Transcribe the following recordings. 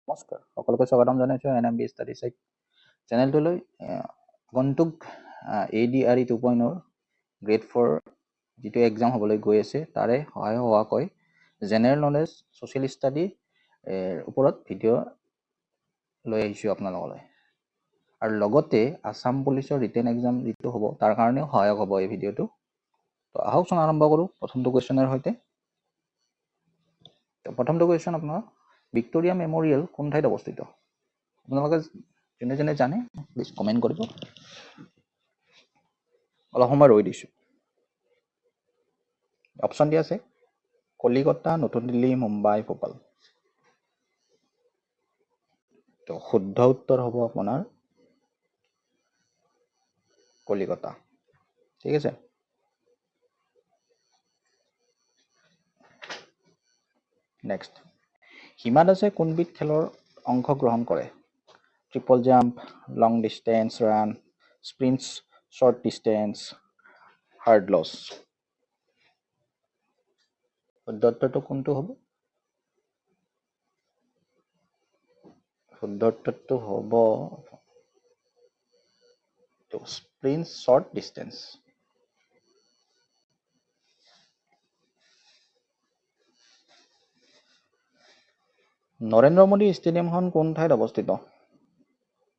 নমস্কাৰ সকলোকে স্বাগতম জনাইছোঁ NMB ষ্টাডি চাইট চেনেলটোলৈ আগন্তুক ADRE 2.0 গ্ৰেড 4 যিটো এক্সাম হ'বলৈ গৈ আছে তাৰে সহায় হোৱাকৈ জেনেৰেল নলেজ ছ'চিয়েল ষ্টাডি ওপৰত ভিডিঅ' লৈ আহিছোঁ আপোনালোকলৈ আৰু লগতে আসাম পুলিচৰ ৰিটেন এক্সাম যিটো হ'ব তাৰ কাৰণেও সহায়ক হ'ব এই ভিডিঅ'টো তো আহকচোন আৰম্ভ কৰোঁ প্ৰথমটো কুৱেশ্যনৰ সৈতে প্ৰথমটো কুৱেশ্যন আপোনাৰ ভিক্টোৰিয়া মেমৰিয়েল কোন ঠাইত অৱস্থিত আপোনালোকে যোনে যোনে জানে প্লিজ কমেণ্ট কৰিব অলপ সময় ৰৈ দিছোঁ অপশ্যন দিয়া আছে কলিকতা নতুন দিল্লী মুম্বাই ভোপাল তো শুদ্ধ উত্তৰ হ'ব আপোনাৰ কলিকতা ঠিক আছে নেক্সট হিমা দাসে কোনবিধ খেলৰ অংশগ্ৰহণ কৰে triple jump long distance run sprints short distance hurdles শুদ্ধ উত্তৰটো কোনটো হ'ব শুদ্ধ উত্তৰটো হ'ব sprint short distance Narendra Modi ষ্টেডিয়ামখন কোন ঠাইত অৱস্থিত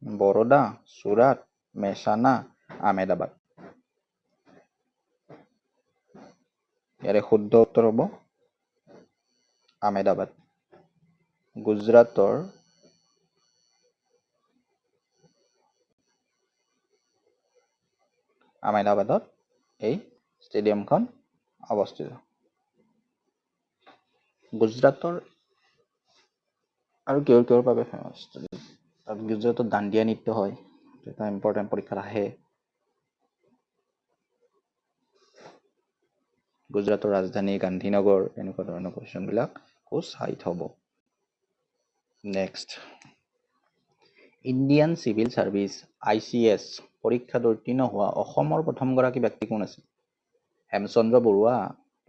বৰোদা চুৰাট মেহসানা আহমেদাবাদ ইয়াৰে শুদ্ধ উত্তৰ হ'ব আহমেদাবাদ গুজৰাটৰ আহমেদাবাদত এই ষ্টেডিয়ামখন অৱস্থিত গুজৰাটৰ আৰু কিহৰ বাবে ফেমাছ গুজৰাটত দাণ্ডিয়া নৃত্য হয় এটা ইম্পৰ্টেণ্ট পৰীক্ষাত আহে গুজৰাটৰ ৰাজধানী গান্ধীনগৰ এনেকুৱা ধৰণৰ কুৱেশ্যনবিলাক চাইট হ'ব next Indian civil service ICS পৰীক্ষাত উত্তীৰ্ণ হোৱা অসমৰ প্ৰথমগৰাকী ব্যক্তি কোন আছিল হেমচন্দ্ৰ বৰুৱা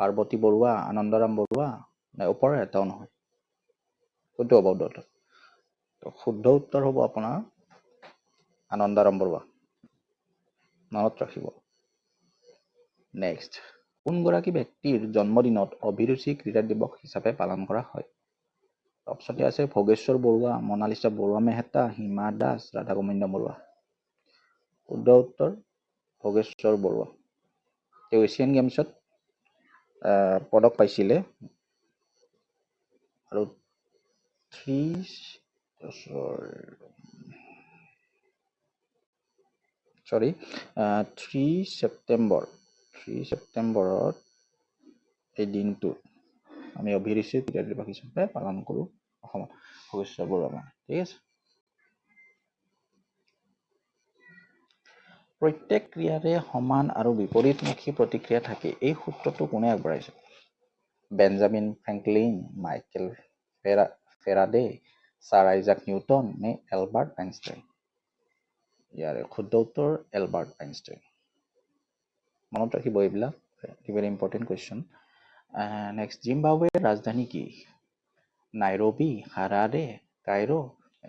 পাৰ্বতী বৰুৱা আনন্দৰাম বৰুৱা নে ওপৰৰ এটাও নহয় কোনটো হ'ব উত্তৰ তো শুদ্ধ উত্তৰ হ'ব আপোনাৰ আনন্দৰাম বৰুৱা মনত ৰাখিব নেক্সট কোনগৰাকী ব্যক্তিৰ জন্মদিনত অভিৰুচি ক্ৰীড়া দিৱস হিচাপে পালন কৰা হয় অপশ্যনটি আছে ভোগেশ্বৰ বৰুৱা মনালিছা বৰুৱা মেহতা হিমা দাস ৰাধা গোবিন্দ বৰুৱা শুদ্ধ উত্তৰ ভোগেশ্বৰ বৰুৱা তেওঁ এছিয়ান গেমছত পদক পাইছিলে আৰু 3 ছেপ্টেম্বৰত এই দিনটো আমি অভিৰুচি ক্ৰীড়া দিৱস হিচাপে পালন কৰোঁ অসমত ভোগেশ্বৰ বৰুৱা ঠিক আছে প্ৰত্যেক ক্ৰিয়াৰে সমান আৰু বিপৰীতমুখী প্ৰতিক্ৰিয়া থাকে এই সূত্ৰটো কোনে আগবঢ়াইছে Benjamin Franklin Michael Faraday sir Isaac Newton নে এলবাৰ্ট আইনষ্টাইন ইয়াৰে শুদ্ধ উত্তৰ এলবাৰ্ট আইনষ্টাইন মনত ৰাখিব এইবিলাক ভেৰি ইম্পৰ্টেণ্ট কুৱেশ্যন নেক্সট জিম্বাবৱেৰ ৰাজধানী কি নাইৰোবি হাৰাৰে কাইৰো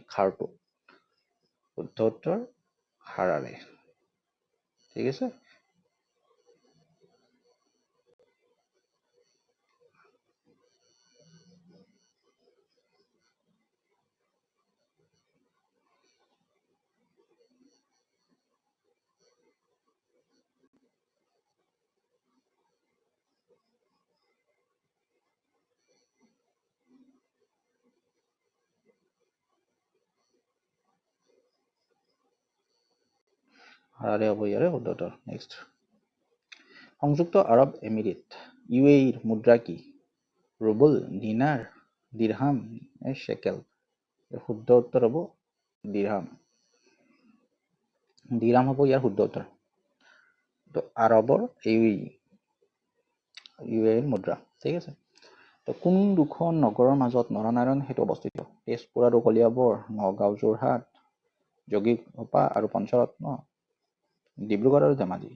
খাৰ্টুম শুদ্ধ উত্তৰ হাৰাৰে ঠিক আছে হাৰাৰে হ'ব ইয়াৰে শুদ্ধ উত্তৰ নেক্সট সংযুক্ত আৰব এমিৰেট UAEৰ মুদ্ৰা কি ৰুবল দিনাৰ দিৰহাম নে শেকেল শুদ্ধ উত্তৰ হ'ব দিৰহাম হ'ব ইয়াৰ শুদ্ধ উত্তৰ তো আৰবৰ UAEৰ মুদ্ৰা ঠিক আছে তো কোন দুখন নগৰৰ মাজত নৰনাৰায়ণ সেতু অৱস্থিত তেজপুৰ আৰু কলিয়াবৰ নগাঁও যোৰহাট যোগীঘোপা আৰু পঞ্চৰত্ন ডিব্ৰুগড় আৰু ধেমাজি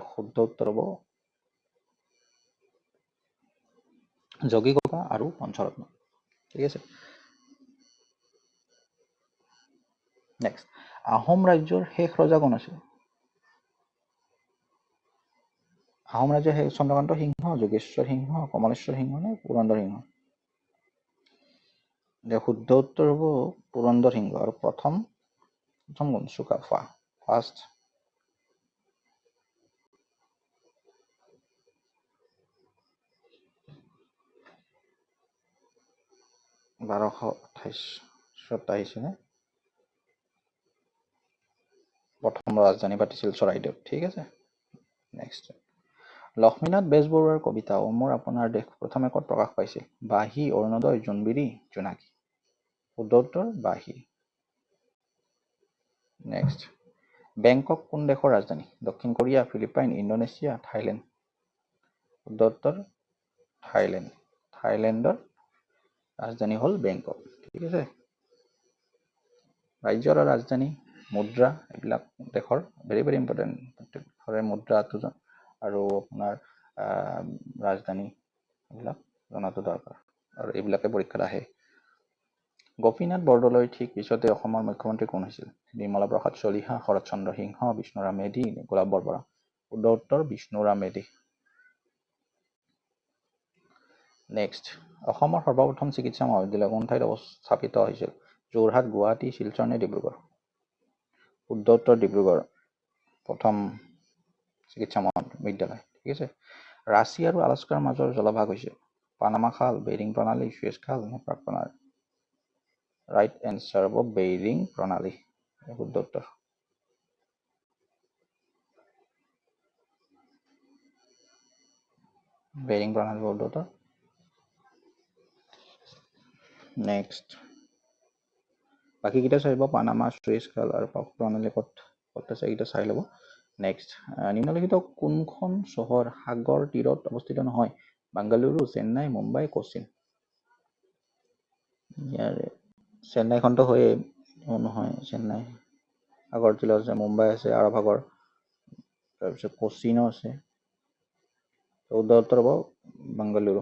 শুদ্ধ উত্তৰ হ'ব যোগীঘোপা আৰু পঞ্চৰত্ন ঠিক আছে নেক্সট, আহোম ৰাজ্যৰ শেষ ৰজা কোন আছিল? আহোম ৰাজ্যৰ শেষ চন্দ্ৰকান্ত সিংহ, যোগেশ্বৰ সিংহ, কমলেশ্বৰ সিংহ নে পুৰন্দৰ সিংহ? শুদ্ধ উত্তৰ হ'ব পুৰন্দৰ সিংহ। আৰু প্ৰথম কোন? চুকাফা ফাৰ্ষ্ট। বাৰশ 28 আহিছেনে? প্ৰথম ৰাজধানী পাতিছিল চৰাইদেউত। ঠিক আছে। নেক্সট, লক্ষ্মীনাথ বেজবৰুৱাৰ কবিতা "অ মোৰ আপোনাৰ দেশ" প্ৰথমে ক'ত প্ৰকাশ পাইছিল? বাঁহী, অৰুণোদয়, জোনবিৰি, জোনাকী? শুদ্ধ উত্তৰ বাঁহী। নেক্সট, বেংকক কোন দেশৰ ৰাজধানী? দক্ষিণ কোৰিয়া, ফিলিপাইন, ইণ্ডোনেছিয়া, থাইলেণ্ড? শুদ্ধ উত্তৰ থাইলেণ্ড। থাইলেণ্ডৰ ৰাজধানী হ'ল বেংকক। ঠিক আছে। ৰাজ্য আৰু ৰাজধানী, মুদ্ৰা এইবিলাক দেশৰ ভেৰি ভেৰি ইম্পৰ্টেণ্ট। প্ৰত্যেকৰে মুদ্ৰাটো আৰু আপোনাৰ ৰাজধানী এইবিলাক জনাটো দৰকাৰ, আৰু এইবিলাকে পৰীক্ষাত আহে। গোপীনাথ বৰদলৈৰ ঠিক পিছতে অসমৰ মুখ্যমন্ত্ৰী কোন হৈছিল? নিৰ্মলা প্ৰসাদ চলিহা, শৰৎচন্দ্ৰ সিংহ, বিষ্ণুৰাম মেধি, গোলাপ বৰবৰা? শুদ্ধ উত্তৰ বিষ্ণুৰাম মেধি। নেক্সট, অসমৰ সৰ্বপ্ৰথম চিকিৎসা মহাবিদ্যালয় কোন ঠাইত স্থাপিত হৈছিল? যোৰহাট, গুৱাহাটী, শিলচৰ নে ডিব্ৰুগড়? শুদ্ধ উত্তৰ ডিব্ৰুগড় প্ৰথম চিকিৎসা মহাবিদ্যালয়। ঠিক আছে। ৰাঁচী আৰু আলাস্কাৰ মাজৰ জলভাগ হৈছে পানামা খাল, বেৰিং প্ৰণালী, সুৱেজ খাল নে প্ৰাগ প্ৰণালী? ৰাইট এনচাৰ হ'ব বেৰিং প্ৰণালী। শুদ্ধ উত্তৰ। বেৰিং প্ৰণালী শুদ্ধ উত্তৰ। নেক্সট, বাকীকেইটা চাই ল'ব, পানামা, সুৱেজ খাল আৰু প্ৰাগ প্ৰণালী ক'ত আছে এইকেইটা চাই ল'ব। নেক্সট, নিম্নলিখিত কোনখন চহৰ সাগৰ তীৰত অৱস্থিত নহয়? বাংগালুৰু, চেন্নাই, মুম্বাই, কোচিন? ইয়াৰে চেন্নাইখনতো হয়ে নহয়, চেন্নাই সাগৰ তীৰত আছে, মুম্বাই আছে আৰৱ সাগৰ, তাৰপিছত কোচিনো আছে। শুদ্ধ উত্তৰ হ'ব বাংগালুৰু।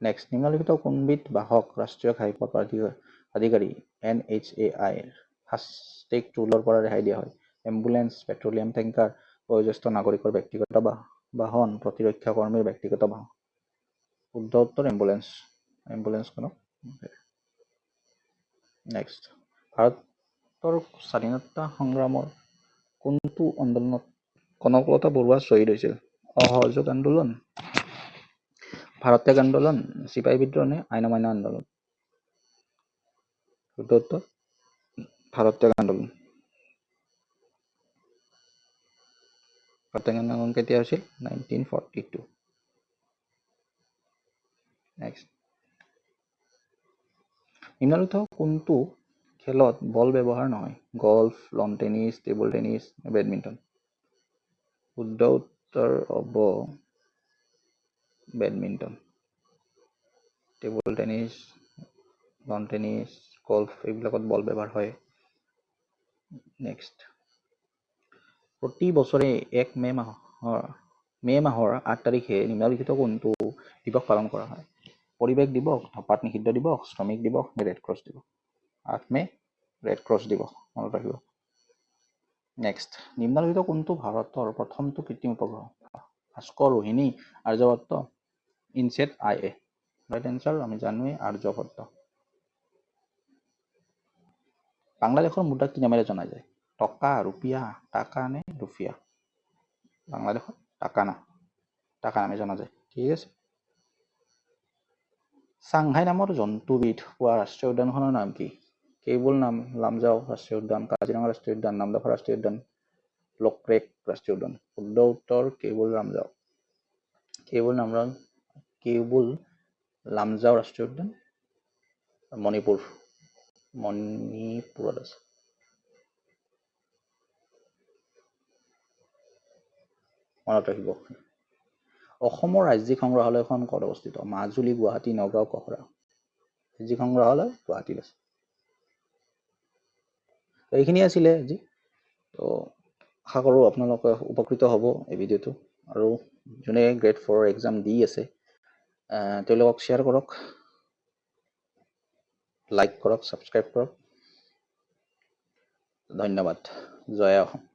নেক্সট, নিম্নলিখিত কোনবিধ বাহক ৰাষ্ট্ৰীয় ঘাইপথ প্ৰাধিকাৰী NHAI ফাষ্টেগ টোলৰ পৰা ৰেহাই দিয়া হয়? এম্বুলেন্স, পেট্ৰলিয়াম টেংকাৰ, বয়োজ্যেষ্ঠ নাগৰিকৰ ব্যক্তিগত বাহন, প্ৰতিৰক্ষা কৰ্মীৰ ব্যক্তিগত বাহন? শুদ্ধ উত্তৰ এম্বুলেন্স। এম্বুলেন্সখনক। নেক্সট, ভাৰতৰ স্বাধীনতা সংগ্ৰামৰ কোনটো আন্দোলনত কনকলতা বৰুৱা শ্বহীদ হৈছিল? অসহযোগ আন্দোলন, ভাৰত্যাগ আন্দোলন, চিপাহী বিদ্ৰোহ নে আইন অমান্য আন্দোলন? শুদ্ধ উত্তৰ ভাৰত্যাগ আন্দোলন। ভাৰত্যাগ আন্দোলন কেতিয়া হৈছিল? 1942। নেক্সট, নিম্নলিখিত কোনটো খেলত বল ব্যৱহাৰ নহয়? Golf, lawn tennis, table tennis, badminton? শুদ্ধ উত্তৰ হ'ব badminton. Table tennis, lawn tennis, golf এইবিলাকত বল ব্যৱহাৰ হয়। নেক্সট, প্ৰতি বছৰে 1 মে মাহৰ 8 তাৰিখে নিম্নলিখিত কোনটো দিৱস পালন কৰা হয়? পৰিৱেশ দিৱস, ধঁপাত নিষিদ্ধ দিৱস, শ্ৰমিক দিৱস নে ৰেড ক্ৰছ দিৱস? 8 মে ৰেড ক্ৰছ দিৱস, মনত ৰাখিব। নেক্সট, নিম্নলিখিত কোনটো ভাৰতৰ প্ৰথমটো কৃত্ৰিম উপগ্ৰহ? Bhaskar, Rohini, Aryabhata, INSAT, IA? Right answer আমি জানোৱেই আৰ্যভট্ট। বাংলাদেশৰ মুদ্ৰা কি নামেৰে জনা যায়? টকা, ৰুপিয়া, টাকা নে ৰুফিয়া? বাংলাদেশত টাকা নামে জনা যায়। ঠিক আছে। চাংহাই নামৰ জন্তুবিধ পোৱা ৰাষ্ট্ৰীয় উদ্যানখনৰ নাম কি? কেইবুল লামজাও ৰাষ্ট্ৰীয় উদ্যান, কাজিৰঙা ৰাষ্ট্ৰীয় উদ্যান, নামদফা ৰাষ্ট্ৰীয় উদ্যান, লোকৰেক ৰাষ্ট্ৰীয় উদ্যান? শুদ্ধ উত্তৰ কেইবুল লামজাও। কেইবুল লামজাও ৰাষ্ট্ৰীয় উদ্যান মণিপুৰত আছে। মনত ৰাখিব। অসমৰ ৰাজ্যিক সংগ্ৰহালয়খন ক'ত অৱস্থিত? মাজুলী, গুৱাহাটী, নগাঁও, কহৰা? ৰাজ্যিক সংগ্ৰহালয় গুৱাহাটীত আছে। এইখিনি আছিলে আজি। তো আশা কৰোঁ আপোনালোকে উপকৃত হ'ব এই ভিডিঅ'টো, আৰু যোনে গ্ৰেড 4 এক্সাম দি আছে তেওঁলোকক শ্বেয়াৰ কৰক। লাইক কৰক, ছাবস্ক্ৰাইব কৰক। ধন্যবাদ। জয় অসম।